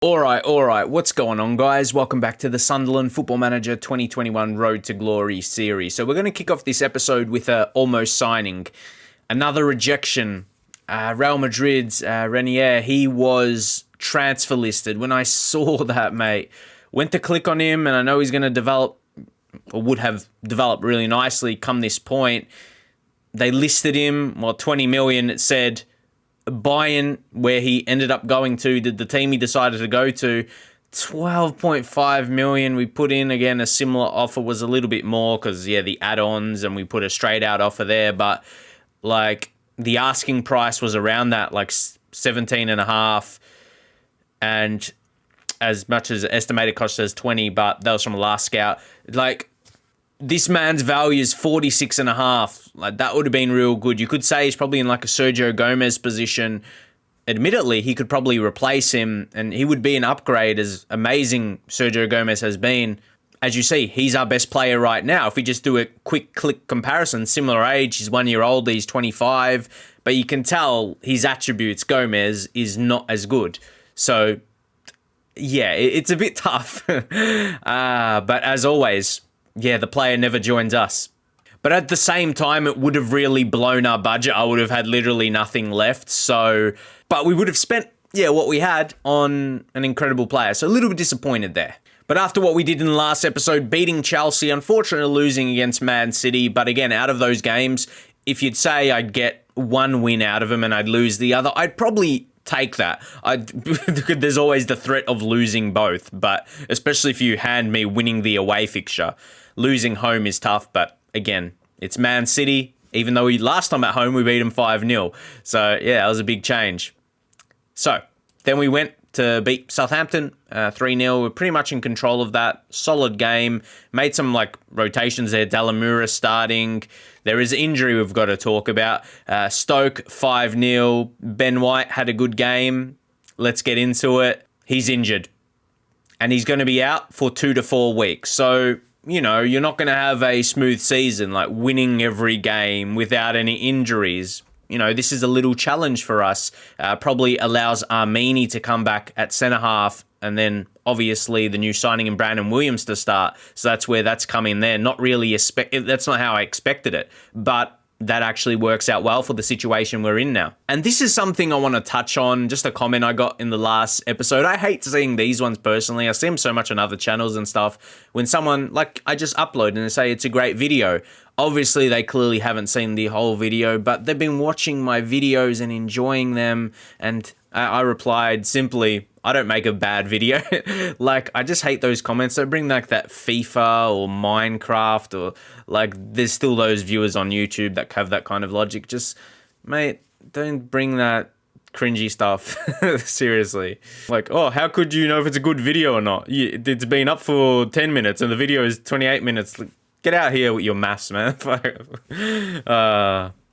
All right. What's going on, guys? Welcome back to the Sunderland Football Manager 2021 Road to Glory series. So we're going to kick off this episode with a almost signing. Another rejection. Real Madrid's Renier, he was transfer listed. When I saw that, mate, went to click on him, and I know he's going to develop, or would have developed really nicely come this point. They listed him, 20 million, it said. Bayern, where he ended up going to, the team he decided to go to, 12.5 million. We put in, again, a similar offer, was a little bit more because, the add-ons, and we put a straight-out offer there. But, the asking price was around that, 17.5, and as much as estimated cost as 20, but that was from the last scout. This man's value is 46.5. That would have been real good. You could say he's probably in a Sergio Gomez position. Admittedly, he could probably replace him, and he would be an upgrade, as amazing Sergio Gomez has been. As you see, he's our best player right now. If we just do a quick click comparison, similar age, he's 1 year old, he's 25, but you can tell his attributes, Gomez, is not as good. So, it's a bit tough. But as always, the player never joins us. But at the same time, it would have really blown our budget. I would have had literally nothing left. So, but we would have spent, what we had on an incredible player. So a little bit disappointed there. But after what we did in the last episode, beating Chelsea, unfortunately losing against Man City. But again, out of those games, if you'd say I'd get one win out of them and I'd lose the other, I'd probably take that. There's always the threat of losing both. But especially if you hand me winning the away fixture. Losing home is tough, but again, it's Man City. Even though last time at home, we beat them 5-0. So, that was a big change. So, then we went to beat Southampton 3-0. We're pretty much in control of that. Solid game. Made some, rotations there. Delamura starting. There is injury we've got to talk about. Stoke 5-0. Ben White had a good game. Let's get into it. He's injured. And he's going to be out for 2 to 4 weeks. So, you're not going to have a smooth season, winning every game without any injuries. This is a little challenge for us. Probably allows Armini to come back at centre-half, and then obviously the new signing in Brandon Williams to start. So that's where that's come in there. Not really that's not how I expected it, but that actually works out well for the situation we're in now. And this is something I want to touch on, just a comment I got in the last episode. I hate seeing these ones personally. I see them so much on other channels and stuff. When someone, I just upload and they say it's a great video. Obviously, they clearly haven't seen the whole video, but they've been watching my videos and enjoying them. And I replied simply, I don't make a bad video. I just hate those comments. They bring that FIFA or Minecraft or there's still those viewers on YouTube that have that kind of logic. Just, mate, don't bring that cringy stuff. Seriously. How could you know if it's a good video or not? It's been up for 10 minutes and the video is 28 minutes. Get out here with your maths, man.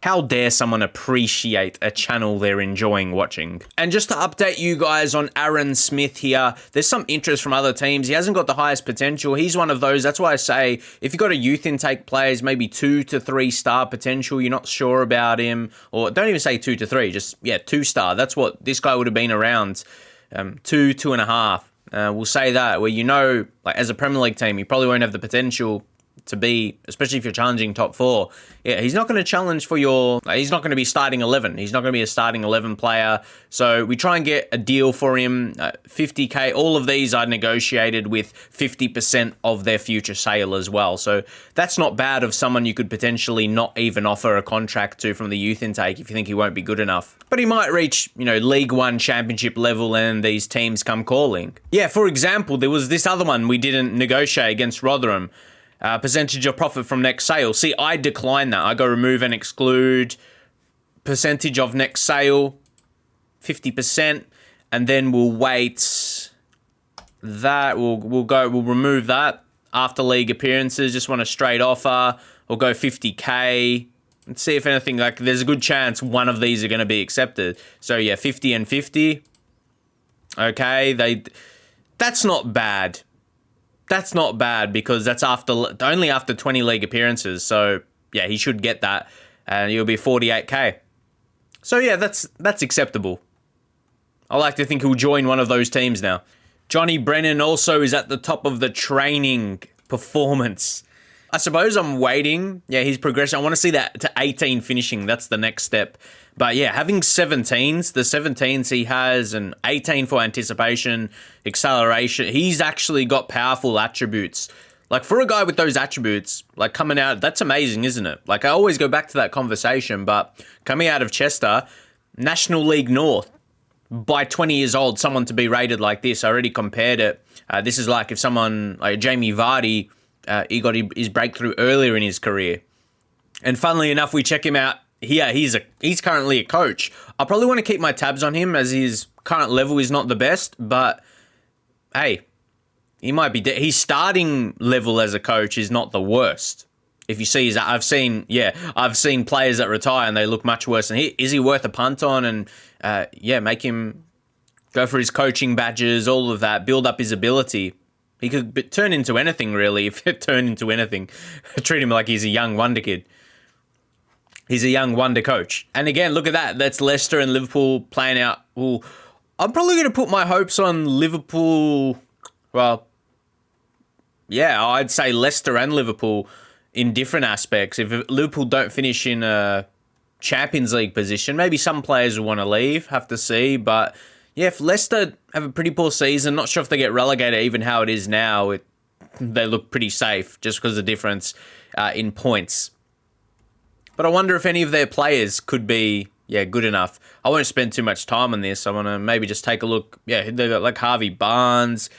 How dare someone appreciate a channel they're enjoying watching? And just to update you guys on Aaron Smith here, there's some interest from other teams. He hasn't got the highest potential. He's one of those. That's why I say, if you've got a youth intake players, maybe 2 to 3 star potential, you're not sure about him, or don't even say 2 to 3, just, 2 star. That's what this guy would have been around, 2, 2.5. We'll say that, where as a Premier League team, you probably won't have the potential to be, especially if you're challenging top 4. He's not going to challenge for he's not going to be starting 11. He's not going to be a starting 11 player. So we try and get a deal for him, 50k. All of these I negotiated with 50% of their future sale as well. So that's not bad of someone you could potentially not even offer a contract to from the youth intake if you think he won't be good enough. But he might reach, League One championship level and these teams come calling. For example, there was this other one we didn't negotiate against Rotherham. Percentage of profit from next sale. See, I decline that. I go remove and exclude. Percentage of next sale, 50%. And then we'll wait that. We'll remove that. After league appearances, just want a straight offer. We'll go 50k. Let's see if anything, there's a good chance one of these are going to be accepted. So 50 and 50. Okay, that's not bad. That's not bad because that's only after 20 league appearances. So, he should get that. And he'll be 48k. So, that's acceptable. I like to think he'll join one of those teams now. Johnny Brennan also is at the top of the training performance. I suppose I'm waiting. Yeah, his progression. I want to see that to 18 finishing. That's the next step. But yeah, having 17s, the 17s he has, an 18 for anticipation, acceleration. He's actually got powerful attributes. Like, for a guy with those attributes, like, coming out, that's amazing, isn't it? Like, I always go back to that conversation, but coming out of Chester, National League North, by 20 years old, someone to be rated like this, I already compared it. This is like if someone, like Jamie Vardy, he got his breakthrough earlier in his career. And funnily enough, we check him out here. He's currently a coach. I probably want to keep my tabs on him as his current level is not the best, but hey, he might be. His starting level as a coach is not the worst. If you see, I've seen players that retire and they look much worse than he. Is he worth a punt on and make him go for his coaching badges, all of that, build up his ability? He could turn into anything, really, if it turned into anything. Treat him like he's a young wonder kid. He's a young wonder coach. And again, look at that. That's Leicester and Liverpool playing out. Ooh, I'm probably going to put my hopes on Liverpool. Well, yeah, I'd say Leicester and Liverpool in different aspects. If Liverpool don't finish in a Champions League position, maybe some players will want to leave, have to see. But yeah, if Leicester have a pretty poor season, not sure if they get relegated even how it is now, they look pretty safe just because of the difference in points. But I wonder if any of their players could be, good enough. I won't spend too much time on this. I want to maybe just take a look. Yeah, they've got like Harvey Barnes,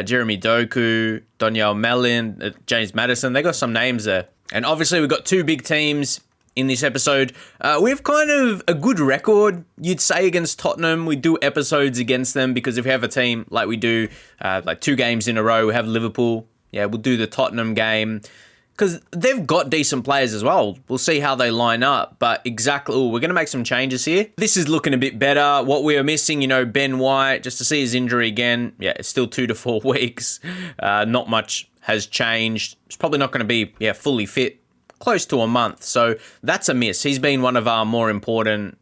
Jeremy Doku, Daniel Mellin, James Maddison. They got some names there. And obviously we've got two big teams in this episode. We have kind of a good record, you'd say, against Tottenham. We do episodes against them because if we have a team like we do, like 2 games in a row, we have Liverpool. Yeah, we'll do the Tottenham game. Because they've got decent players as well. We'll see how they line up. But exactly, we're going to make some changes here. This is looking a bit better. What we are missing, Ben White, just to see his injury again. Yeah, it's still 2 to 4 weeks. Not much has changed. It's probably not going to be fully fit. Close to a month. So that's a miss. He's been one of our more important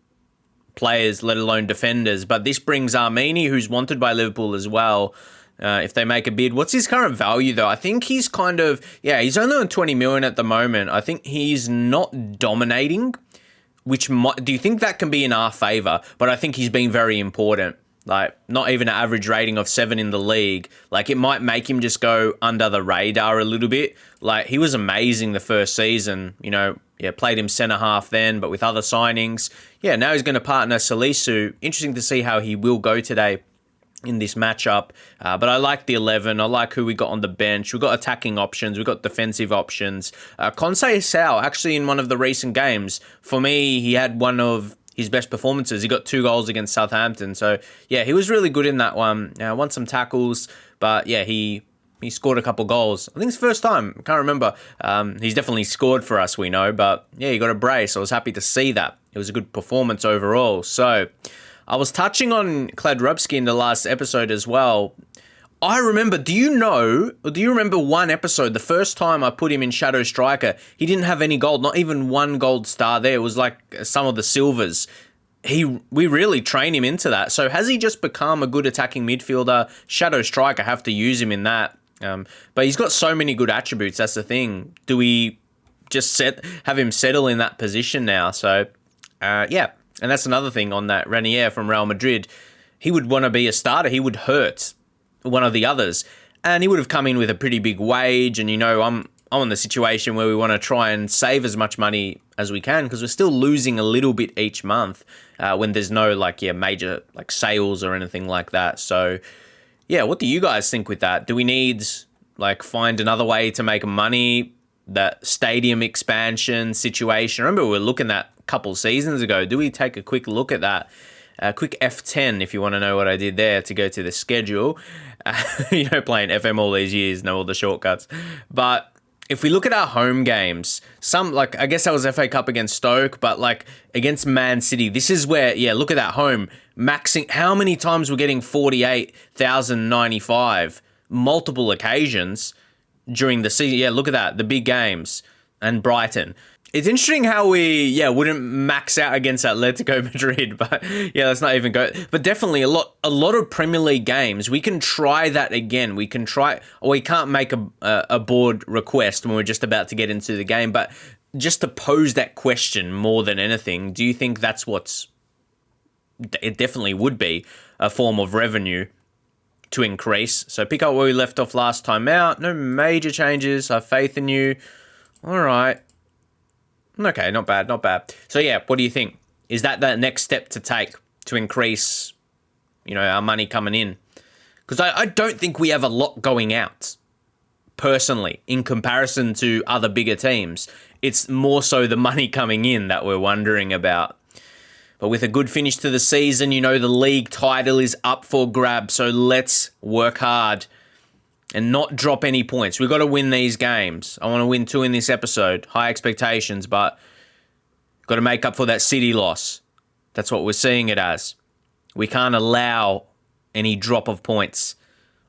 players, let alone defenders. But this brings Armini, who's wanted by Liverpool as well. If they make a bid. What's his current value, though? I think he's kind of, he's only on 20 million at the moment. I think he's not dominating, do you think that can be in our favour? But I think he's been very important. Like, not even an average rating of 7 in the league. Like, it might make him just go under the radar a little bit. Like, he was amazing the first season, played him centre half then, but with other signings. Yeah, now he's going to partner Salisu. Interesting to see how he will go today in this matchup, but I like the 11. I like who we got on the bench. We've got attacking options. We've got defensive options. Conseil Sao, actually in one of the recent games, for me, he had one of his best performances. He got 2 goals against Southampton. So, yeah, he was really good in that one. Won some tackles, but, yeah, he scored a couple goals. I think it's the first time. I can't remember. He's definitely scored for us, we know, but, yeah, he got a brace. I was happy to see that. It was a good performance overall. So I was touching on Kladrubski in the last episode as well. I remember, do you remember one episode, the first time I put him in Shadow Striker, he didn't have any gold, not even 1 gold star there. It was like some of the silvers. We really train him into that. So has he just become a good attacking midfielder? Shadow Striker, have to use him in that. But he's got so many good attributes, that's the thing. Do we just have him settle in that position now? So, and that's another thing on that. Ranier from Real Madrid, he would want to be a starter. He would hurt one of the others. And he would have come in with a pretty big wage. And, I'm in the situation where we want to try and save as much money as we can because we're still losing a little bit each month when there's no, major, sales or anything like that. So, yeah, what do you guys think with that? Do we need, find another way to make money? That stadium expansion situation. I remember we were looking at a couple seasons ago. Do we take a quick look at that? A quick F10 if you want to know what I did there to go to the schedule. Playing FM all these years, know all the shortcuts. But if we look at our home games, I guess that was FA Cup against Stoke, but against Man City, this is where, look at that home. Maxing, how many times we're getting 48,095, multiple occasions during the season. Yeah, look at that, the big games and Brighton. It's interesting how we, wouldn't max out against Atletico Madrid, but let's not even go. But definitely a lot of Premier League games, we can try that again. We can try, or we can't make a board request when we're just about to get into the game, but just to pose that question more than anything, do you think that's it definitely would be a form of revenue to increase? So pick up where we left off last time out. No major changes. I have faith in you. All right. Okay, not bad. So what do you think? Is that the next step to take to increase, our money coming in? Because I don't think we have a lot going out, personally, in comparison to other bigger teams. It's more so the money coming in that we're wondering about. But with a good finish to the season, the league title is up for grabs. So let's work hard and not drop any points. We've got to win these games. I want to win 2 in this episode. High expectations, but got to make up for that City loss. That's what we're seeing it as. We can't allow any drop of points.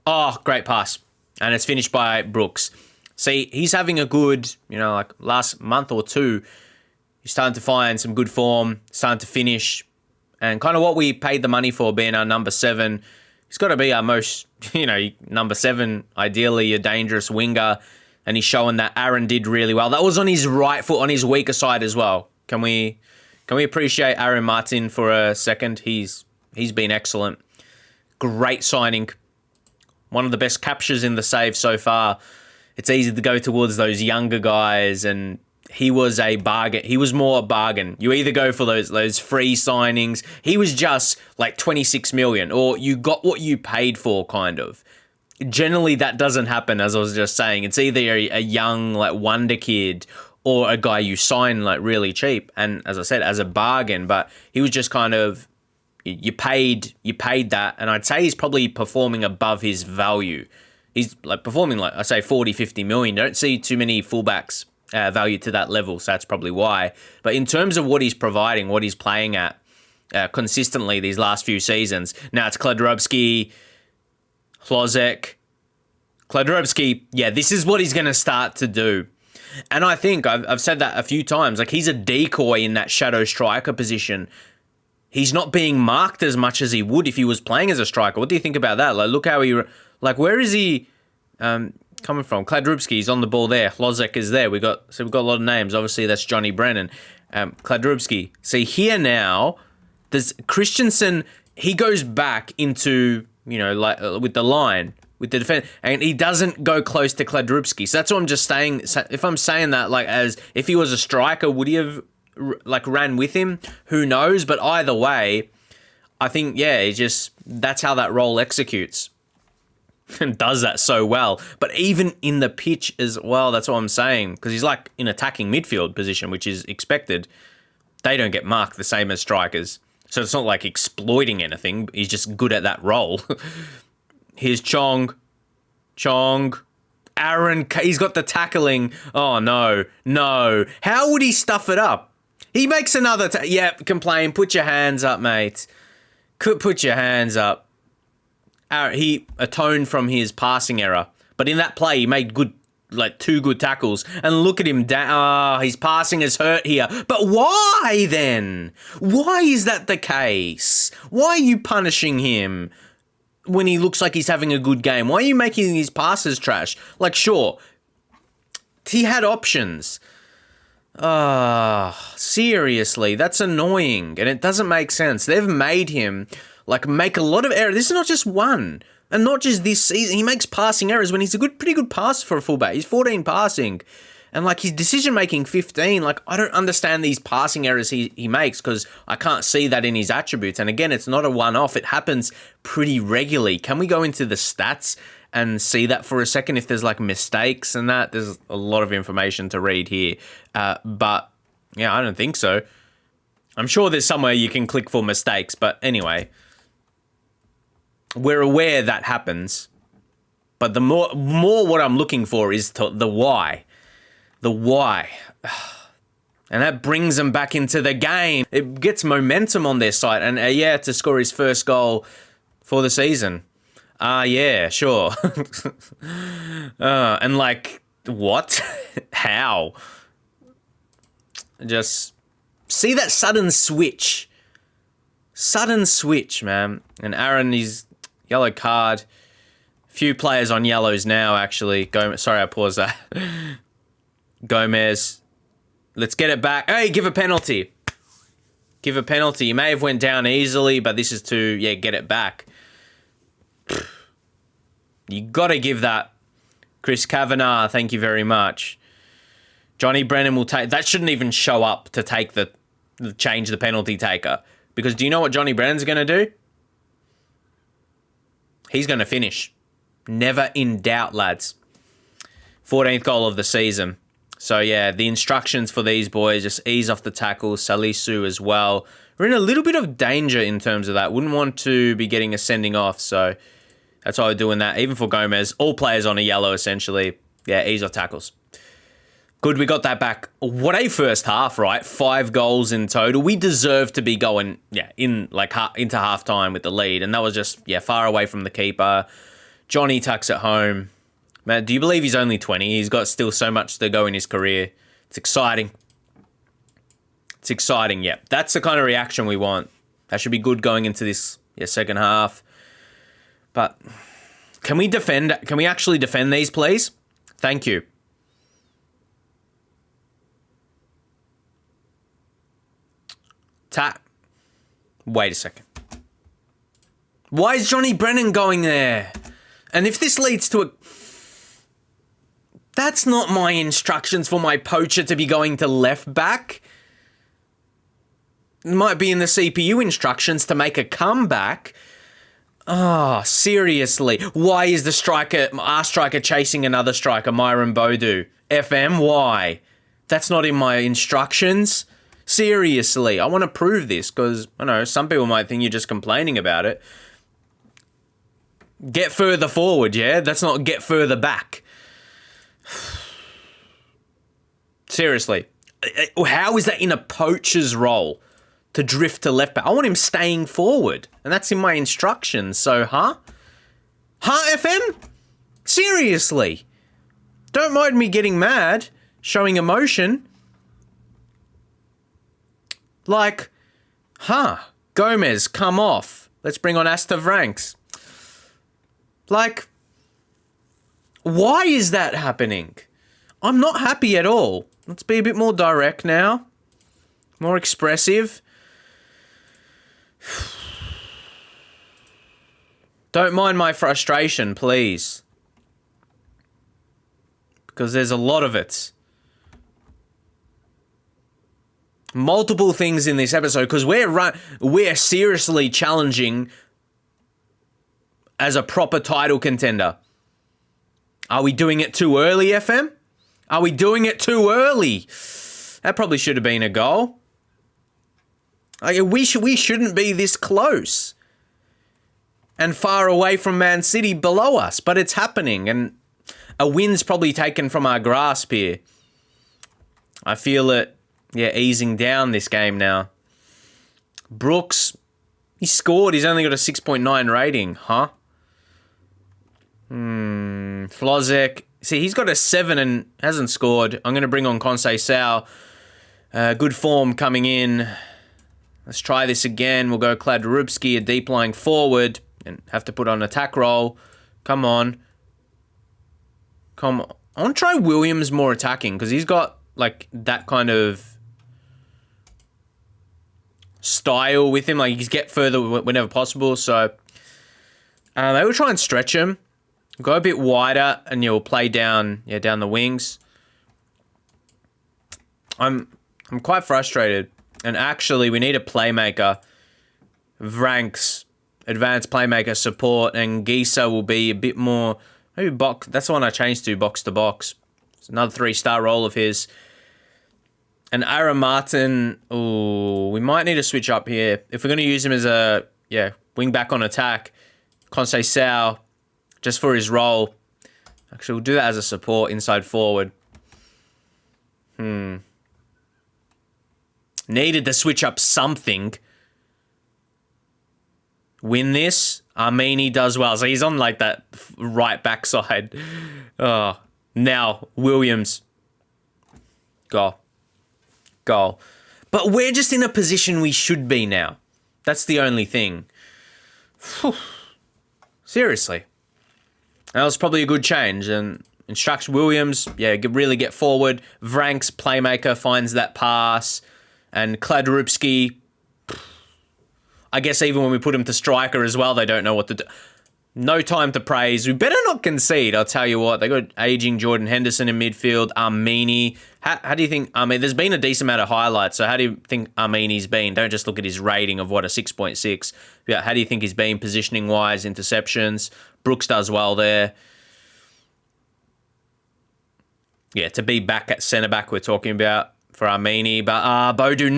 Oh, great pass. And it's finished by Brooks. See, he's having a good, like last month or two, he's starting to find some good form, starting to finish. And kind of what we paid the money for, being our number 7. He's got to be our most, number 7, ideally a dangerous winger. And he's showing that Aaron did really well. That was on his right foot, on his weaker side as well. Can we appreciate Aaron Martin for a second? He's been excellent. Great signing. One of the best captures in the save so far. It's easy to go towards those younger guys, and he was a bargain. He was more a bargain. You either go for those free signings. He was just like 26 million, or you got what you paid for, kind of. Generally, that doesn't happen, as I was just saying. It's either a young, like, wonder kid or a guy you sign, like, really cheap. And as I said, as a bargain. But he was just kind of, you paid that. And I'd say he's probably performing above his value. He's like performing, like I say, 40, 50 million. Don't see too many fullbacks value to that level, so that's probably why. But in terms of what he's providing, what he's playing at consistently these last few seasons, now it's Kladrubski, Hlozek. Kladrubski, this is what he's going to start to do. And I think I've said that a few times. Like, he's a decoy in that shadow striker position. He's not being marked as much as he would if he was playing as a striker. What do you think about that? Like, look how he... Like, where is he coming from? Kladrubski's on the ball there. Hlozek is there. We've got a lot of names. Obviously, that's Johnny Brennan. Kladrubski. See, here now, there's Christensen. He goes back into, with the line, with the defense, and he doesn't go close to Kladrubski. So that's what I'm just saying. If I'm saying that, like, as if he was a striker, would he have, like, ran with him? Who knows? But either way, I think, that's how that role executes. And does that so well. But even in the pitch as well, that's what I'm saying. Because he's like in attacking midfield position, which is expected. They don't get marked the same as strikers. So it's not like exploiting anything. He's just good at that role. Here's Chong. Aaron, he's got the tackling. Oh, no. How would he stuff it up? He makes another... complain. Put your hands up, mate. Put your hands up. He atoned from his passing error. But in that play, he made 2 good tackles. And look at him. His passing is hurt here. But why then? Why is that the case? Why are you punishing him when he looks like he's having a good game? Why are you making his passes trash? Like, sure, he had options. Seriously, that's annoying. And it doesn't make sense. They've made him... make a lot of errors. This is not just one. And not just this season. He makes passing errors when he's a pretty good passer for a fullback. He's 14 passing. And, his decision-making, 15. I don't understand these passing errors he makes because I can't see that in his attributes. And, again, it's not a one-off. It happens pretty regularly. Can we go into the stats and see that for a second if there's, mistakes and that? There's a lot of information to read here. But, I don't think so. I'm sure there's somewhere you can click for mistakes. But, anyway... We're aware that happens, but the more what I'm looking for is the why. The why. And that brings them back into the game. It gets momentum on their side. And to score his first goal for the season. Sure. And what? How? just see that sudden switch. Sudden switch, man. And Aaron, he's yellow card. Few players on yellows now, actually. Sorry, I paused that. Gomez. Let's get it back. Hey, give a penalty. Give a penalty. You may have went down easily, but this is to, get it back. You got to give that. Chris Kavanagh, thank you very much. Johnny Brennan will take... That shouldn't even show up to take change the penalty taker. Because do you know what Johnny Brennan's going to do? He's going to finish. Never in doubt, lads. 14th goal of the season. So, yeah, the instructions for these boys, just ease off the tackle. Salisu as well. We're in a little bit of danger in terms of that. Wouldn't want to be getting a sending off, so that's why we're doing that. Even for Gomez, all players on a yellow, essentially. Yeah, ease off tackles. Good, we got that back. What a first half, right? 5 goals in total. We deserve to be going, into halftime with the lead, and that was just, far away from the keeper. Johnny tucks it home. Man, do you believe he's only 20? He's got still so much to go in his career. It's exciting. It's exciting, yeah. That's the kind of reaction we want. That should be good going into this second half. But can we defend? Can we actually defend these, please? Thank you. Wait a second. Why is Johnny Brennan going there? And if this leads to a... That's not my instructions for my poacher to be going to left back. It might be in the CPU instructions to make a comeback. Oh, seriously. Why is our striker chasing another striker, Myron Bodu? FM, why? That's not in my instructions. Seriously, I want to prove this because, I know, some people might think you're just complaining about it. Get further forward, yeah? That's not get further back. Seriously. How is that in a poacher's role to drift to left back? I want him staying forward. And that's in my instructions. So, Huh, FM? Seriously. Don't mind me getting mad, showing emotion. Like, Gomez, come off. Let's bring on Astavranks. Like, why is that happening? I'm not happy at all. Let's be a bit more direct now. More expressive. Don't mind my frustration, please. Because there's a lot of it. Multiple things in this episode, because we're seriously challenging as a proper title contender. Are we doing it too early, FM? Are we doing it too early? That probably should have been a goal. We shouldn't be this close and far away from Man City below us, but it's happening, and a win's probably taken from our grasp here. I feel it, easing down this game now. Brooks, he scored. He's only got a 6.9 rating, huh? Flozek. See, he's got a 7 and hasn't scored. I'm going to bring on Conceição. Good form coming in. Let's try this again. We'll go Kladrubski, a deep lying forward, and have to put on attack roll. Come on. I want to try Williams more attacking because he's got like that kind of style with him. Like he's get further whenever possible. So they will try and stretch him. Go a bit wider and you'll play down the wings. I'm quite frustrated. And actually, we need a playmaker. Ranks, advanced playmaker support, and Gisa will be a bit more, maybe box. That's the one I changed to box. It's another 3-star role of his. And Aaron Martin, we might need to switch up here. If we're going to use him as a, wing back on attack, Conceição, just for his role. Actually, we'll do that as a support inside forward. Needed to switch up something. Win this. Armini does well. So he's on like that right backside. Oh, now, Williams. Go. goal. But we're just in a position we should be now. That's the only thing. Whew. Seriously. That was probably a good change. And instructs Williams, really get forward. Vranks, playmaker, finds that pass. And Kladrupski, I guess even when we put him to striker as well, they don't know what to do. No time to praise. We better not concede, I'll tell you what. They got aging Jordan Henderson in midfield. Armini. How do you think... there's been a decent amount of highlights, so how do you think Armini's been? Don't just look at his rating of, a 6.6. Yeah, how do you think he's been positioning-wise, interceptions? Brooks does well there. Yeah, to be back at centre-back we're talking about for Armini. But Bodu,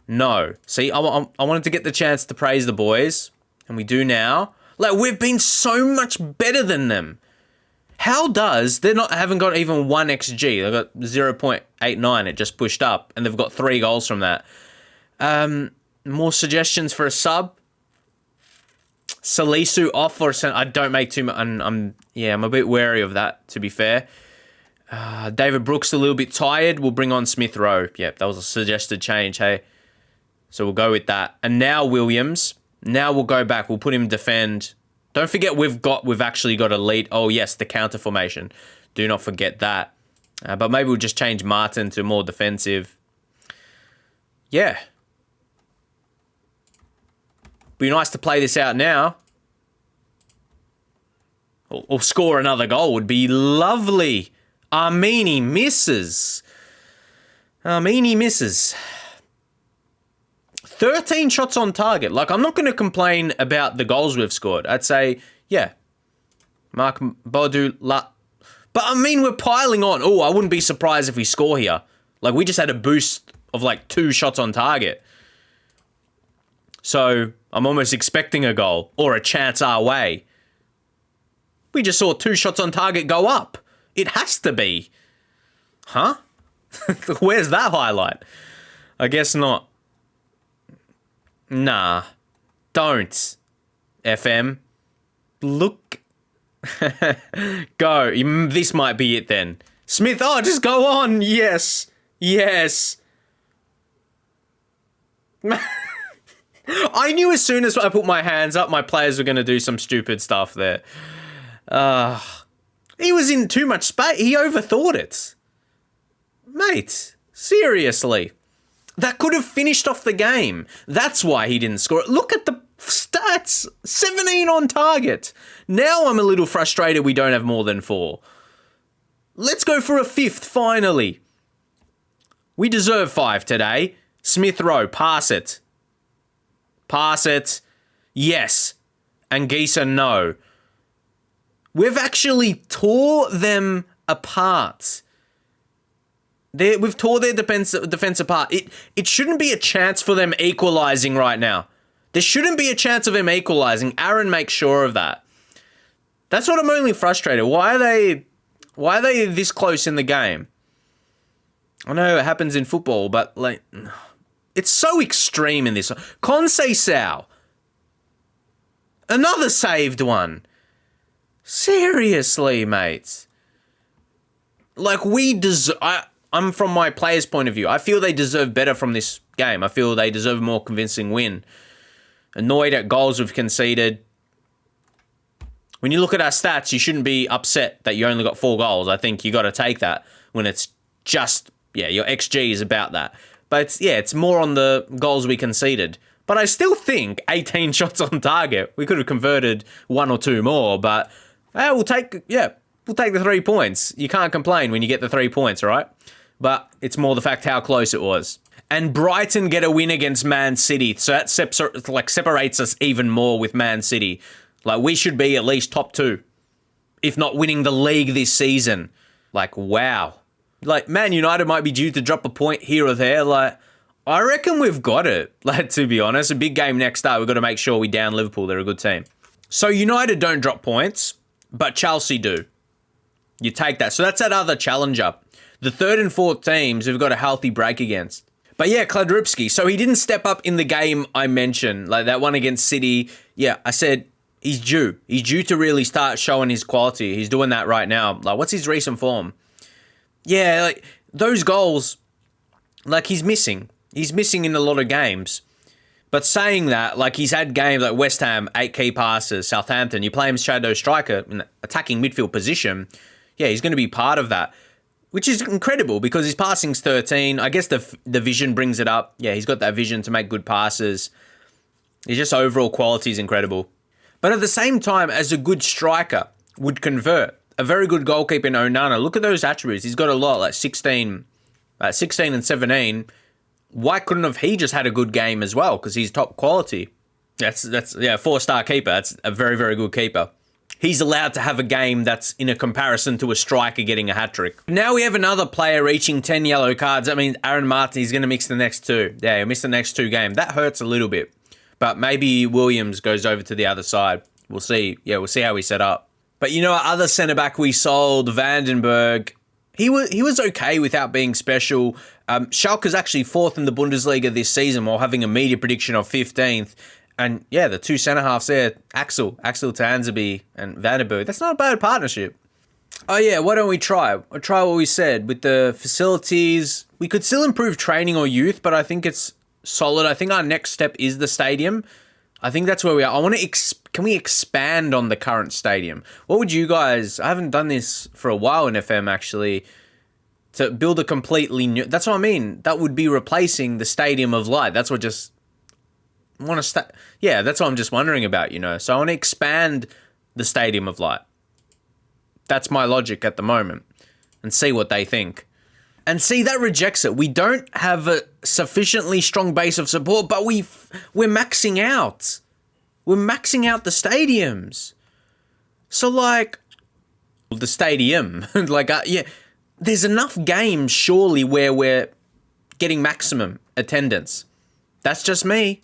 no. See, I wanted to get the chance to praise the boys, and we do now. Like, we've been so much better than them. How does they haven't got even 1 XG? They've got 0.89. It just pushed up, and they've got 3 goals from that. More suggestions for a sub. Salisu off or I don't make too much. I'm a bit wary of that, to be fair. David Brooks a little bit tired. We'll bring on Smith Rowe. Yep, that was a suggested change. Hey, so we'll go with that. And now Williams. Now we'll go back. We'll put him defend. Don't forget we've actually got a lead. Oh, yes, the counter formation. Do not forget that. But maybe we'll just change Martin to more defensive. Yeah. Be nice to play this out now. Or score another goal would be lovely. Armini misses. 13 shots on target. Like, I'm not going to complain about the goals we've scored. I'd say, yeah, Mark Bodu, But, we're piling on. Oh, I wouldn't be surprised if we score here. Like, we just had a boost of, 2 shots on target. So, I'm almost expecting a goal or a chance our way. We just saw 2 shots on target go up. It has to be. Huh? Where's that highlight? I guess not. Nah, don't, FM. Look. Go. This might be it then. Smith, just go on. Yes. I knew as soon as I put my hands up, my players were going to do some stupid stuff there. He was in too much space. He overthought it. Mate, seriously. That could have finished off the game. That's why he didn't score it. Look at the stats. 17 on target. Now I'm a little frustrated we don't have more than 4. Let's go for a 5th, finally. We deserve 5 today. Smith Rowe, pass it. Yes. Anguissa, no. We've actually tore them apart. We've tore their defense apart. It shouldn't be a chance for them equalising right now. There shouldn't be a chance of them equalising. Aaron makes sure of that. That's what I'm only frustrated. Why are they this close in the game? I know it happens in football, but it's so extreme in this. Conceição. Another saved one. Seriously, mates. I'm from my players' point of view. I feel they deserve better from this game. I feel they deserve a more convincing win. Annoyed at goals we've conceded. When you look at our stats, you shouldn't be upset that you only got 4 goals. I think you got to take that when it's just, your XG is about that. But it's more on the goals we conceded. But I still think 18 shots on target. We could have converted 1 or 2 more, but we'll take the 3 points. You can't complain when you get the 3 points, right? But it's more the fact how close it was. And Brighton get a win against Man City. So that separates us even more with Man City. We should be at least top 2. If not winning the league this season. Wow. Man United might be due to drop a point here or there. I reckon we've got it. To be honest, a big game next up. We've got to make sure we down Liverpool. They're a good team. So United don't drop points, but Chelsea do. You take that. So that's that other challenger. The 3rd and 4th teams we've got a healthy break against. But Kladrupski. So he didn't step up in the game I mentioned. That one against City. Yeah, I said he's due. He's due to really start showing his quality. He's doing that right now. What's his recent form? Yeah, those goals, Like, he's missing. He's missing in a lot of games. But saying that, like, he's had games like West Ham, 8 key passes, Southampton, you play him shadow striker in the attacking midfield position, yeah, he's going to be part of that, which is incredible because his passing's 13. I guess the vision brings it up. Yeah, he's got that vision to make good passes. His just overall quality is incredible. But at the same time, as a good striker would convert, a very good goalkeeper in Onana, look at those attributes. He's got a lot, like 16 and 17. Why couldn't have he just had a good game as well? Because he's top quality. That's 4-star keeper. That's a very, very good keeper. He's allowed to have a game that's in a comparison to a striker getting a hat-trick. Now we have another player reaching 10 yellow cards. That means Aaron Martin is going to miss the next 2. Yeah, he'll miss the next 2 games. That hurts a little bit. But maybe Williams goes over to the other side. We'll see. Yeah, we'll see how we set up. But you know, our other centre-back we sold, Vandenberg, he was okay without being special. Schalke's actually 4th in the Bundesliga this season while having a media prediction of 15th. And yeah, the 2 centre-halves there, Axel Tanzeby and Vandenberg. That's not a bad partnership. Oh yeah, why don't we try? I'll try what we said. With the facilities, we could still improve training or youth, but I think it's solid. I think our next step is the stadium. I think that's where we are. I want to can we expand on the current stadium? What would you guys, I haven't done this for a while in FM actually, to build a completely new, that's what I mean. That would be replacing the Stadium of Light. That's what just that's what I'm just wondering about, you know. So I want to expand the Stadium of Light. That's my logic at the moment. And see what they think. And see, that rejects it. We don't have a sufficiently strong base of support, but we're maxing out. We're maxing out the stadiums. So, like, the stadium, like, there's enough games, surely, where we're getting maximum attendance. That's just me.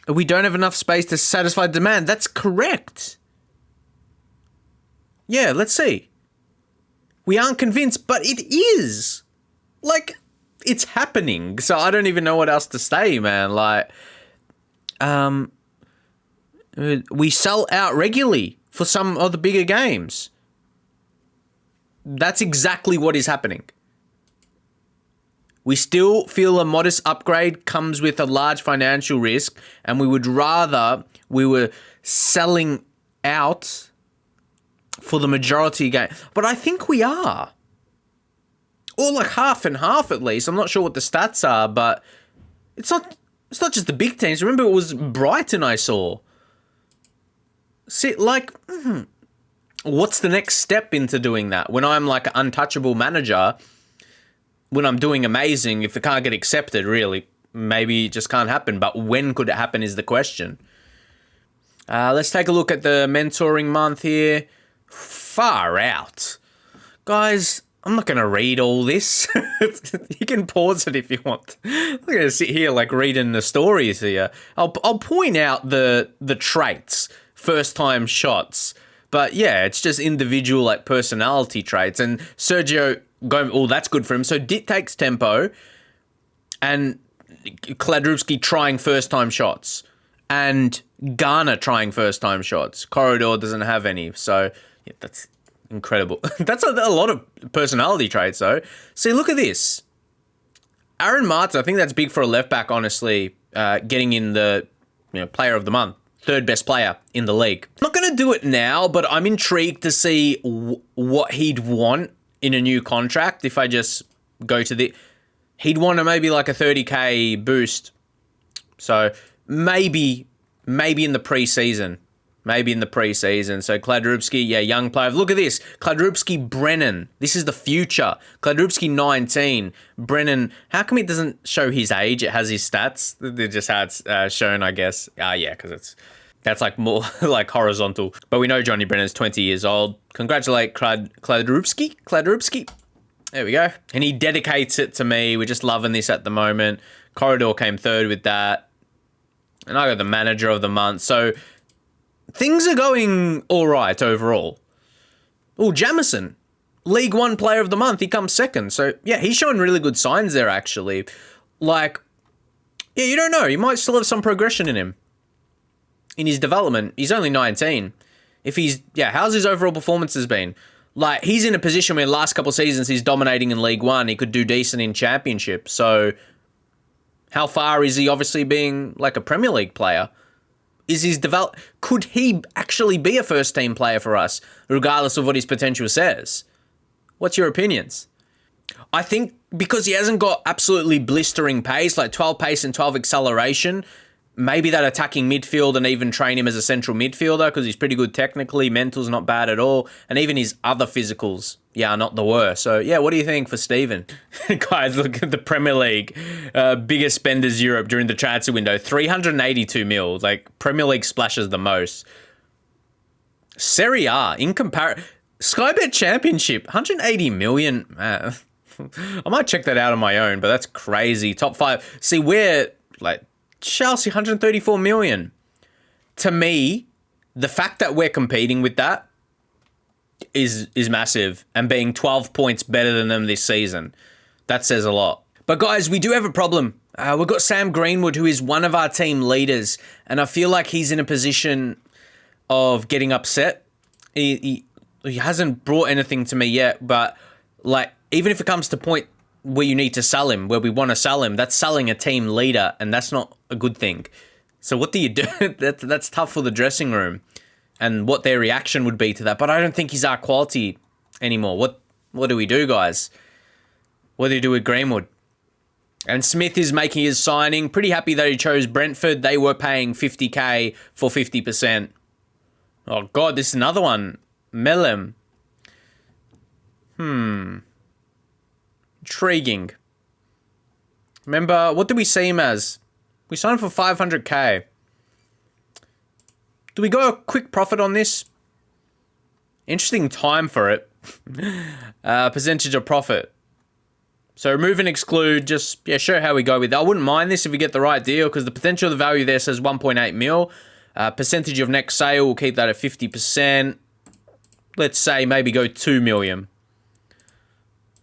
We don't have enough space to satisfy demand. That's correct. Yeah, let's see. We aren't convinced, but it is. Like, it's happening. So I don't even know what else to say, man. Like, we sell out regularly for some of the bigger games. That's exactly what is happening. We still feel a modest upgrade comes with a large financial risk, and we would rather we were selling out for the majority game. But I think we are. Or like half and half at least. I'm not sure what the stats are, but it's not just the big teams. Remember, it was Brighton I saw. See, like, what's the next step into doing that? When I'm like an untouchable manager, when I'm doing amazing, if it can't get accepted, really, maybe it just can't happen. But when could it happen is the question. Let's take a look at the mentoring month here. Far out. Guys, I'm not going to read all this. You can pause it if you want. I'm going to sit here like reading the stories here. I'll point out the traits, first-time shots. But yeah, it's just individual like personality traits. And Sergio Gomez, oh, that's good for him. So Dit takes tempo, and Kladrubski trying first-time shots, and Garner trying first-time shots. Corridor doesn't have any, so yeah, that's incredible. That's a lot of personality traits, though. See, look at this. Aaron Martin, I think that's big for a left-back, honestly, getting in the player of the month. 3rd best player in the league. I'm not going to do it now, but I'm intrigued to see what he'd want in a new contract. If I just go to he'd want maybe like a 30k boost. So maybe in the preseason. So Kladrubski, yeah, young player. Look at this. Kladrubski, Brennan. This is the future. Kladrubski, 19. Brennan, how come it doesn't show his age? It has his stats. They just had shown, I guess. Yeah, because that's like more like horizontal. But we know Johnny Brennan's 20 years old. Congratulate Kladrubski. There we go. And he dedicates it to me. We're just loving this at the moment. Corridor came 3rd with that. And I got the manager of the month. So things are going all right overall. Oh, Jamison, League One player of the month. He comes 2nd. So, yeah, he's showing really good signs there, actually. Like, yeah, you don't know. You might still have some progression in him. In his development. He's only 19. How's his overall performances been? Like, he's in a position where last couple of seasons he's dominating in League One. He could do decent in Championship. So how far is he obviously being like a Premier League player? Could he actually be a first team player for us, regardless of what his potential says? What's your opinions? I think because he hasn't got absolutely blistering pace, like 12 pace and 12 acceleration, maybe that attacking midfield and even train him as a central midfielder because he's pretty good technically, mental's not bad at all, and even his other physicals, are not the worst. So, what do you think for Stephen? Guys, look at the Premier League, biggest spenders Europe during the transfer window, 382 mil. Like, Premier League splashes the most. Serie A, in comparison, Sky Bet Championship, 180 million. I might check that out on my own, but that's crazy. Top 5. See, we're like Chelsea, 134 million. To me, the fact that we're competing with that is massive, and being 12 points better than them this season, that says a lot. But guys, we do have a problem. We've got Sam Greenwood, who is one of our team leaders, and I feel like he's in a position of getting upset. He hasn't brought anything to me yet, but like, even if it comes to point where you need to sell him, where we want to sell him, that's selling a team leader, and that's not a good thing. So what do you do? That's tough for the dressing room and what their reaction would be to that. But I don't think he's our quality anymore. What do we do, guys? What do you do with Greenwood? And Smith is making his signing. Pretty happy that he chose Brentford. They were paying 50k for 50%. Oh, God, this is another one. Melem. Intriguing. Remember, what did we see him as? We signed him for 500k. Do we go a quick profit on this? Interesting time for it. Percentage of profit. So remove and exclude, just show how we go with that. I wouldn't mind this if we get the right deal, because the potential of the value there says 1.8 mil. Percentage of next sale, we'll keep that at 50%. Let's say maybe go 2 million.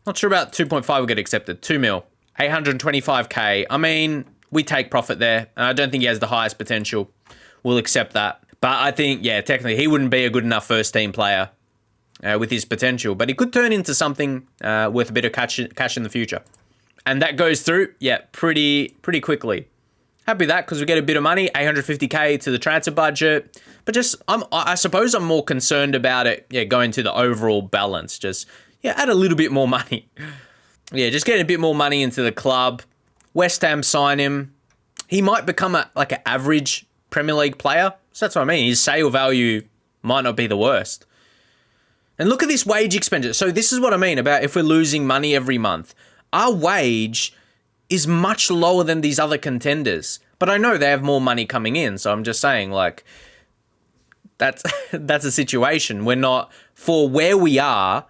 Not sure about 2.5 will get accepted. 2 mil. 825k. I mean, we take profit there. And I don't think he has the highest potential. We'll accept that. But I think, technically, he wouldn't be a good enough first team player with his potential. But he could turn into something worth a bit of cash in the future. And that goes through, pretty quickly. Happy with that, because we get a bit of money, 850k to the transfer budget. But I suppose I'm more concerned about it, going to the overall balance. Just, add a little bit more money. Just getting a bit more money into the club. West Ham sign him. He might become an average Premier League player. So that's what I mean. His sale value might not be the worst. And look at this wage expenditure. So this is what I mean about if we're losing money every month. Our wage is much lower than these other contenders. But I know they have more money coming in. So I'm just saying, like, that's a situation. We're not, for where we are,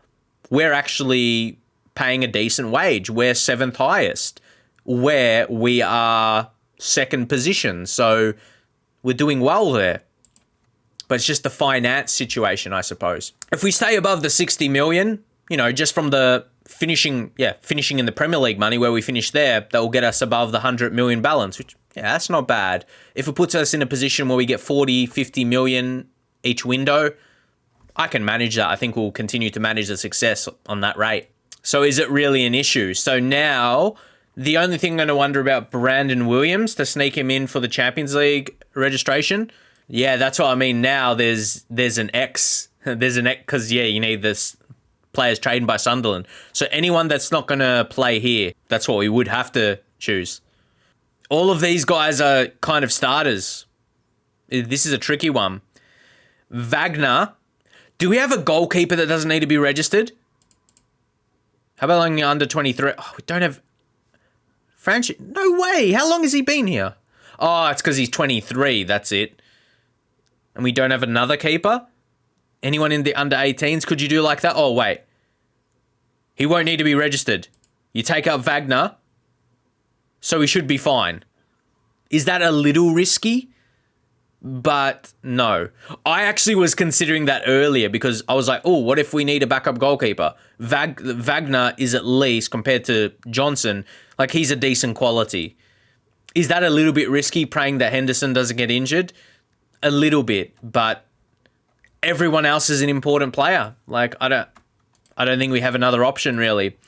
we're actually paying a decent wage. We're 7th highest, where we are 2nd position. So we're doing well there. But it's just the finance situation, I suppose. If we stay above the 60 million, just from the finishing in the Premier League money where we finish there, that will get us above the 100 million balance, which, that's not bad. If it puts us in a position where we get 40, 50 million each window, I can manage that. I think we'll continue to manage the success on that rate. So is it really an issue? So now, the only thing I'm going to wonder about Brandon Williams, to sneak him in for the Champions League registration. That's what I mean. Now there's an X. There's an X because, you need this players trading by Sunderland. So anyone that's not going to play here, that's what we would have to choose. All of these guys are kind of starters. This is a tricky one. Wagner. Do we have a goalkeeper that doesn't need to be registered? How about like under 23? Oh, we don't have... Franchi? No way. How long has he been here? Oh, it's because he's 23. That's it. And we don't have another keeper? Anyone in the under 18s? Could you do like that? Oh, wait. He won't need to be registered. You take out Wagner, so he should be fine. Is that a little risky? But no. I actually was considering that earlier because I was like, oh, what if we need a backup goalkeeper? Wagner is at least, compared to Johnson, like he's a decent quality. Is that a little bit risky, praying that Henderson doesn't get injured? A little bit, but everyone else is an important player. Like, I don't think we have another option, really.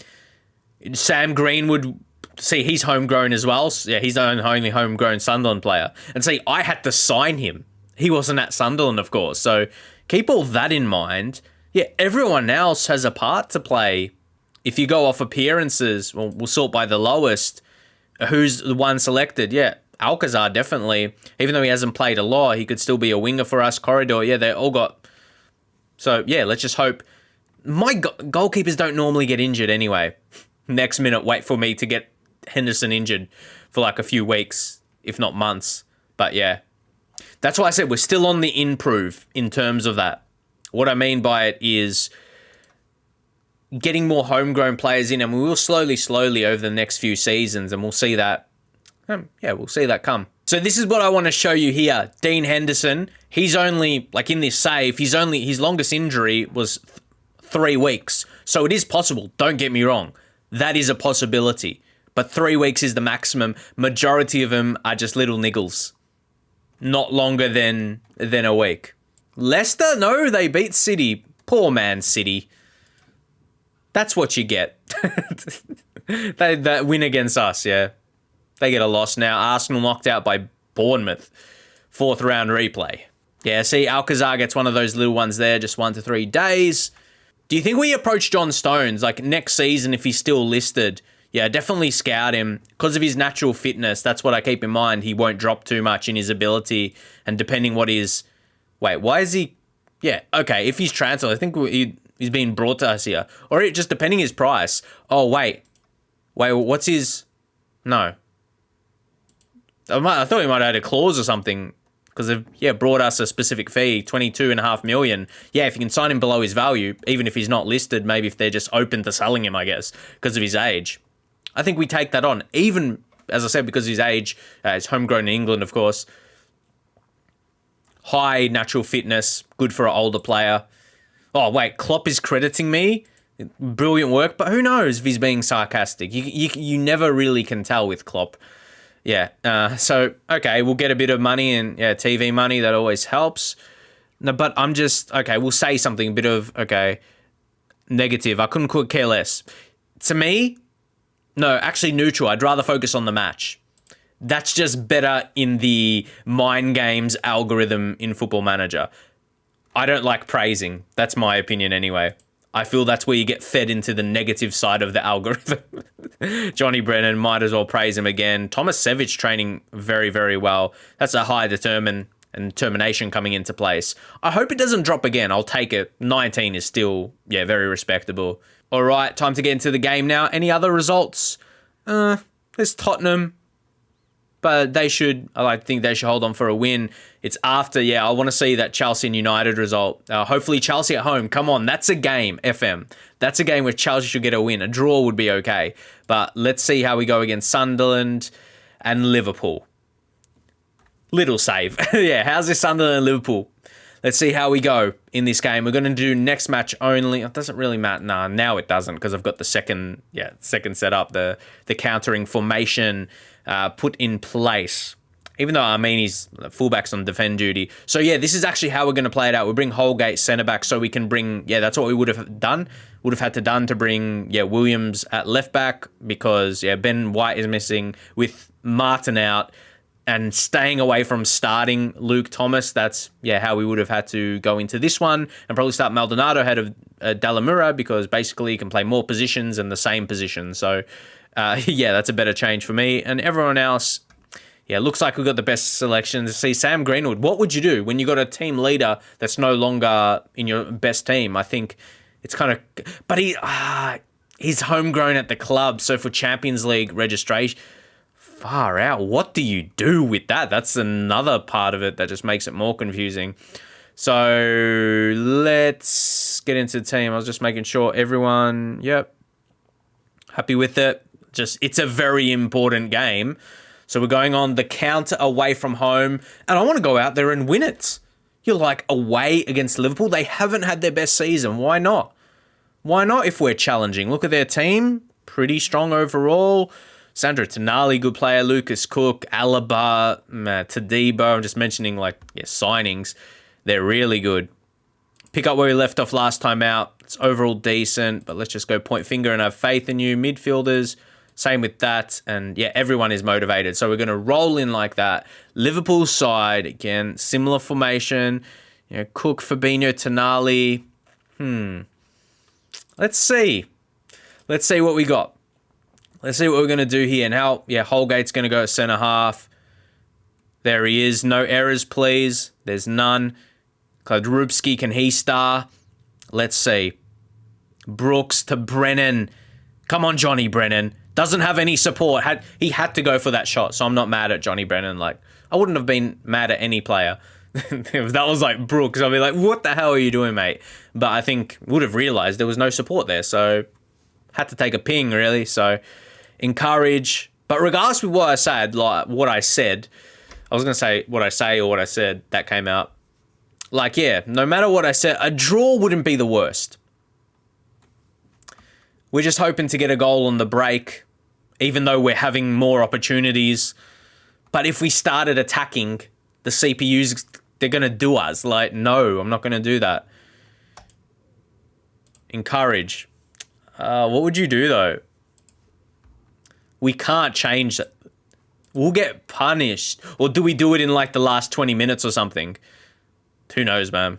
Sam Greenwood, see, he's homegrown as well. Yeah, he's the only homegrown Sunderland player. And see, I had to sign him. He wasn't at Sunderland, of course. So keep all that in mind. Yeah, everyone else has a part to play. If you go off appearances, well, we'll sort by the lowest. Who's the one selected? Yeah, Alcazar, definitely. Even though he hasn't played a lot, he could still be a winger for us. Corridor, yeah, they all got... So, yeah, let's just hope... My goalkeepers don't normally get injured anyway. Next minute, wait for me to get Henderson injured for like a few weeks, if not months. But, yeah. That's why I said we're still on the improve in terms of that. What I mean by it is getting more homegrown players in, and we will slowly over the next few seasons, and we'll see that. We'll see that come. So this is what I want to show you here. Dean Henderson, he's only, like in this save, his longest injury was 3 weeks. So it is possible, don't get me wrong. That is a possibility. But 3 weeks is the maximum. Majority of them are just little niggles. Not longer than a week. Leicester, no, they beat City. Poor man, City. That's what you get. They win against us, yeah. They get a loss now. Arsenal knocked out by Bournemouth. 4th round replay. Yeah, see, Alcazar gets one of those little ones there, just 1 to 3 days. Do you think we approach John Stones, like next season if he's still listed? Yeah, definitely scout him. Because of his natural fitness, that's what I keep in mind. He won't drop too much in his ability. And depending what his... Wait, why is he... Yeah, okay, if he's transferred, I think he's being brought to us here. Or just depending his price. Oh, wait, what's his... No. I thought he might have had a clause or something. Because they've, brought us a specific fee, $22.5 million. Yeah, if you can sign him below his value, even if he's not listed, maybe if they're just open to selling him, I guess, because of his age. I think we take that on. Even, as I said, because of his age, he's homegrown in England, of course. High natural fitness, good for an older player. Oh, wait, Klopp is crediting me. Brilliant work, but who knows if he's being sarcastic. You never really can tell with Klopp. Yeah, so, okay, we'll get a bit of money and, TV money, that always helps. No, but I'm just, okay, we'll say something, a bit of, okay, negative. I couldn't care less. To me, no, actually neutral. I'd rather focus on the match. That's just better in the mind games algorithm in Football Manager. I don't like praising. That's my opinion anyway. I feel that's where you get fed into the negative side of the algorithm. Johnny Brennan, might as well praise him again. Thomas Savage training very, very well. That's a high determination coming into place. I hope it doesn't drop again. I'll take it. 19 is still, very respectable. All right, time to get into the game now. Any other results? There's Tottenham. But I think they should hold on for a win. It's after, I want to see that Chelsea and United result. Hopefully Chelsea at home. Come on, that's a game, FM. That's a game where Chelsea should get a win. A draw would be okay. But let's see how we go against Sunderland and Liverpool. Little save. How's this Sunderland and Liverpool? Let's see how we go in this game. We're going to do next match only. It doesn't really matter. Nah, now it doesn't because I've got the second setup, the countering formation put in place. Even though he's fullbacks on defend duty. So this is actually how we're going to play it out. We bring Holgate centre back so we can bring, that's what we would have done. Would have had to done to bring, Williams at left back because, Ben White is missing with Martin out. And staying away from starting Luke Thomas, that's, how we would have had to go into this one. And probably start Maldonado ahead of Delamura because basically he can play more positions in the same position. So, that's a better change for me. And everyone else, looks like we've got the best selections. See, Sam Greenwood, what would you do when you got a team leader that's no longer in your best team? I think it's kind of... But he's homegrown at the club, so for Champions League registration... Far out. What do you do with that? That's another part of it that just makes it more confusing. So let's get into the team. I was just making sure everyone, happy with it. It's a very important game. So we're going on the counter away from home, and I want to go out there and win it. You're like away against Liverpool. They haven't had their best season. Why not? Why not if we're challenging? Look at their team. Pretty strong overall. Sandro Tonali, good player. Lucas Cook, Alaba, Tadibo. I'm just mentioning signings. They're really good. pick up where we left off last time out. It's overall decent, but let's just go point finger and have faith in you. Midfielders, same with that. And yeah, everyone is motivated. So we're going to roll in like that. Liverpool side, again, similar formation. You know, Cook, Fabinho, Tonali. Let's see. Let's see what we got. Let's see what we're going to do here. And how, yeah, Holgate's going to go at centre half. There he is. No errors, please. There's none. Kladrubski, can he star? Let's see. Brooks to Brennan. Come on, Johnny Brennan. Doesn't have any support. He had to go for that shot, so I'm not mad at Johnny Brennan. Like, I wouldn't have been mad at any player. If that was like Brooks, I'd be like, what the hell are you doing, mate? But I think would have realised there was no support there, so had to take a ping, really. So encourage. But regardless of what I said, like what I said, I was going to say what I say or what I said, that came out. Like, yeah, no matter what I said, a draw wouldn't be the worst. We're just hoping to get a goal on the break, even though we're having more opportunities. But if we started attacking, the CPUs, they're going to do us. Like, no, I'm not going to do that. Encourage. What would you do, though? We can't change that. We'll get punished. Or do we do it in, like, the last 20 minutes or something? Who knows, man?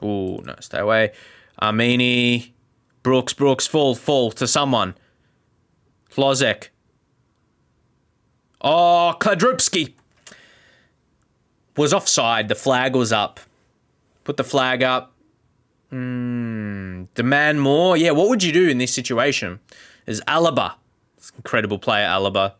Ooh, no, stay away. Armini. Brooks, fall to someone. Hlozek. Oh, Kladrubski. Was offside. The flag was up. Put the flag up. Demand more. Yeah, what would you do in this situation? Is Alaba. Incredible player, Alaba.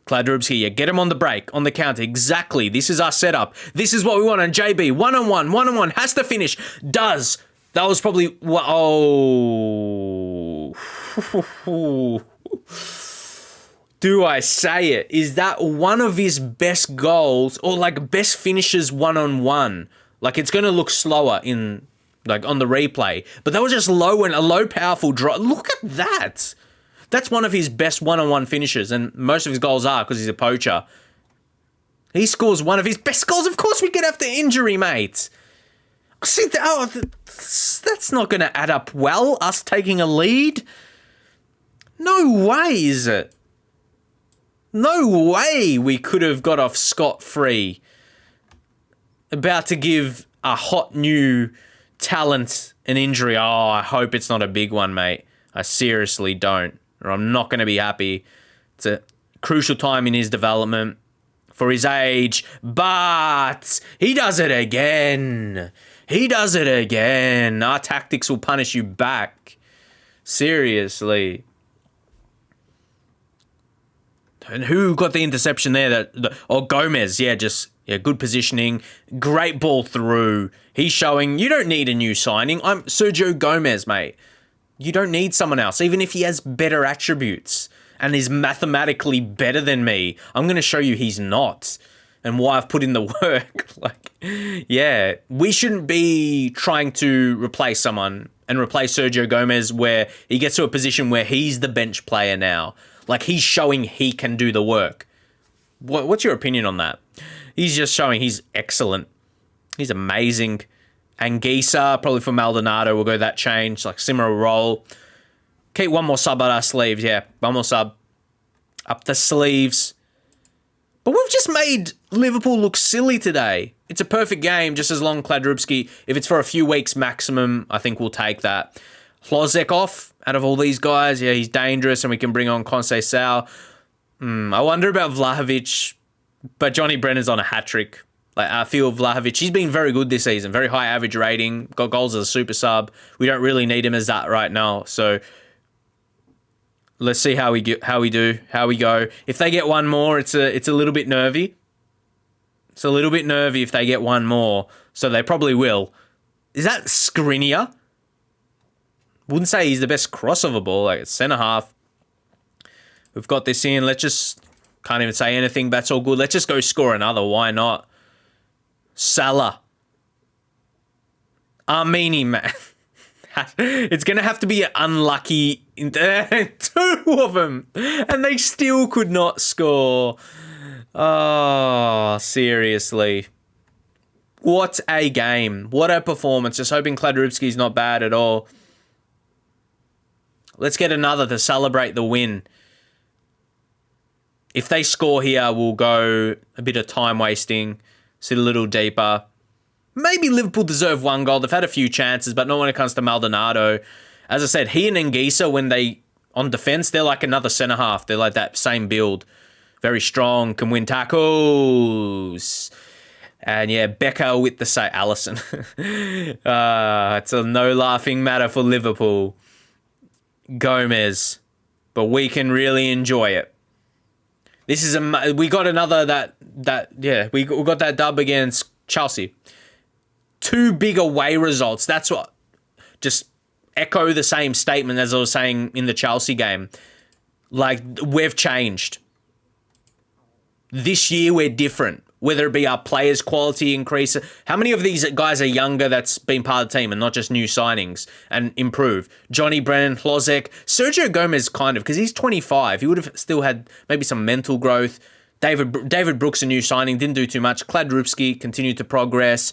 Kladrubski, yeah, get him on the break, on the counter. Exactly. This is our setup. This is what we want on JB. One-on-one. Has to finish. Does. That was probably... Oh. Do I say it? Is that one of his best goals or like best finishes one-on-one? Like it's going to look slower in like on the replay. But that was just low and a low powerful draw. Look at that. That's one of his best one-on-one finishes, and most of his goals are because he's a poacher. He scores one of his best goals. Of course we get after injury, mate. See, that's not going to add up well, us taking a lead. No way is it. No way we could have got off scot-free. About to give a hot new talent an injury. Oh, I hope it's not a big one, mate. I seriously don't. Or I'm not going to be happy. It's a crucial time in his development for his age. But he does it again. Our tactics will punish you back. Seriously. And who got the interception there? Gomez. Yeah, good positioning. Great ball through. He's showing you don't need a new signing. I'm Sergio Gomez, mate. You don't need someone else, even if he has better attributes and is mathematically better than me. I'm going to show you he's not and why I've put in the work. Yeah, we shouldn't be trying to replace someone and replace Sergio Gomez where he gets to a position where he's the bench player now. Like, he's showing he can do the work. What's your opinion on that? He's just showing he's excellent. He's amazing. Anguissa, probably for Maldonado, we'll go that change, like similar role. Keep one more sub at our sleeves, yeah. One more sub. Up the sleeves. But we've just made Liverpool look silly today. It's a perfect game, just as long Kladrubski. If it's for a few weeks maximum, I think we'll take that. Hlozek off, out of all these guys, yeah, he's dangerous, and we can bring on Conceição. I wonder about Vlahovic, but Johnny Brennan's on a hat-trick. Like, I feel Vlahovic, he's been very good this season. Very high average rating. Got goals as a super sub. We don't really need him as that right now. So, let's see how we go. If they get one more, it's a little bit nervy. It's a little bit nervy if they get one more. So, they probably will. Is that Skriniar? Wouldn't say he's the best crossover ball. Like, it's centre half. We've got this in. Let's just... Can't even say anything. That's all good. Let's just go score another. Why not? Salah. Armini, man. It's going to have to be unlucky. Two of them. And they still could not score. Oh, seriously. What a game. What a performance. Just hoping Kladrubski's not bad at all. Let's get another to celebrate the win. If they score here, we'll go a bit of time wasting, sit a little deeper. Maybe Liverpool deserve one goal. They've had a few chances, but not when it comes to Maldonado. As I said, he and Ngisa, when they on defense, they're like another centre half. They're like that same build. Very strong, can win tackles. And yeah, Becker with the say Allison. It's a no laughing matter for Liverpool. Gomez, but we can really enjoy it. This is we got another we got that dub against Chelsea. 2 big away results. That's what just echo the same statement as I was saying in the Chelsea game. Like, we've changed. This year we're different. Whether it be our players' quality increase. How many of these guys are younger that's been part of the team and not just new signings and improve? Johnny, Brennan, Hlozek, Sergio Gomez kind of, because he's 25. He would have still had maybe some mental growth. David Brooks, a new signing, didn't do too much. Kladrubski continued to progress.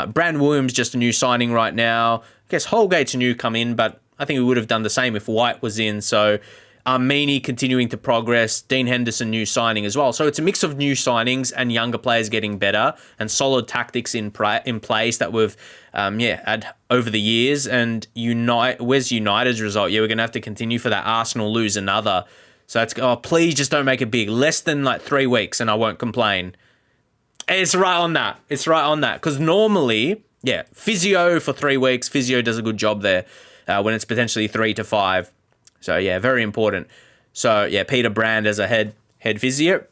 Brand Williams, just a new signing right now. I guess Holgate's a new come in, but I think we would have done the same if White was in. So Armini continuing to progress. Dean Henderson, new signing as well. So it's a mix of new signings and younger players getting better and solid tactics in place that we've had over the years. And where's United's result? Yeah, we're going to have to continue for that. Arsenal lose another. So please just don't make it big. Less than like 3 weeks and I won't complain. It's right on that. It's right on that. Because normally, physio for 3 weeks. Physio does a good job there when it's potentially 3 to 5. So, yeah, very important. So, yeah, Peter Brand as a head physio.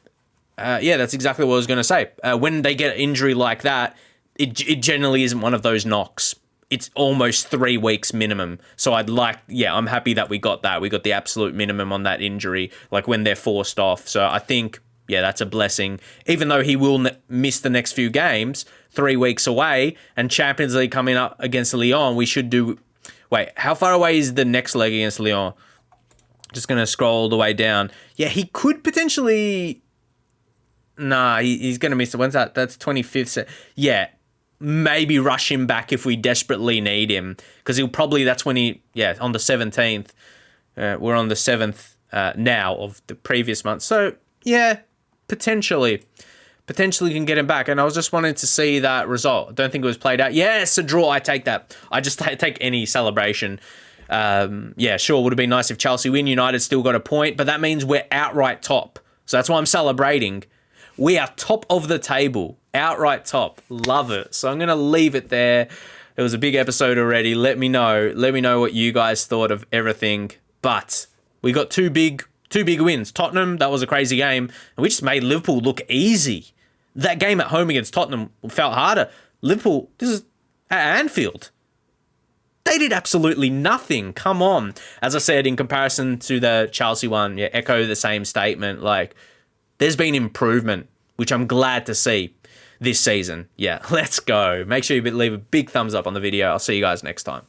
That's exactly what I was going to say. When they get an injury like that, it generally isn't one of those knocks. It's almost 3 weeks minimum. So I'm happy that we got that. We got the absolute minimum on that injury, like when they're forced off. So I think, that's a blessing. Even though he will miss the next few games, 3 weeks away, and Champions League coming up against Lyon, we should do... Wait, how far away is the next leg against Lyon? Just going to scroll all the way down. Yeah, he could potentially... Nah, he's going to miss it. When's that? That's 25th. Yeah, maybe rush him back if we desperately need him. Because he'll probably... That's when on the 17th. We're on the 7th now of the previous month. So, yeah, potentially can get him back. And I was just wanting to see that result. I don't think it was played out. Yes, a draw. I take that. I just take any celebration. Sure, would have been nice if Chelsea win. United still got a point, but that means we're outright top. So that's why I'm celebrating. We are top of the table. Outright top. Love it. So I'm going to leave it there. It was a big episode already. Let me know. Let me know what you guys thought of everything. But we got two big wins. Tottenham, that was a crazy game. And we just made Liverpool look easy. That game at home against Tottenham felt harder. Liverpool, this is at Anfield. They did absolutely nothing. Come on. As I said, in comparison to the Chelsea one, echo the same statement. Like, there's been improvement, which I'm glad to see this season. Yeah, let's go. Make sure you leave a big thumbs up on the video. I'll see you guys next time.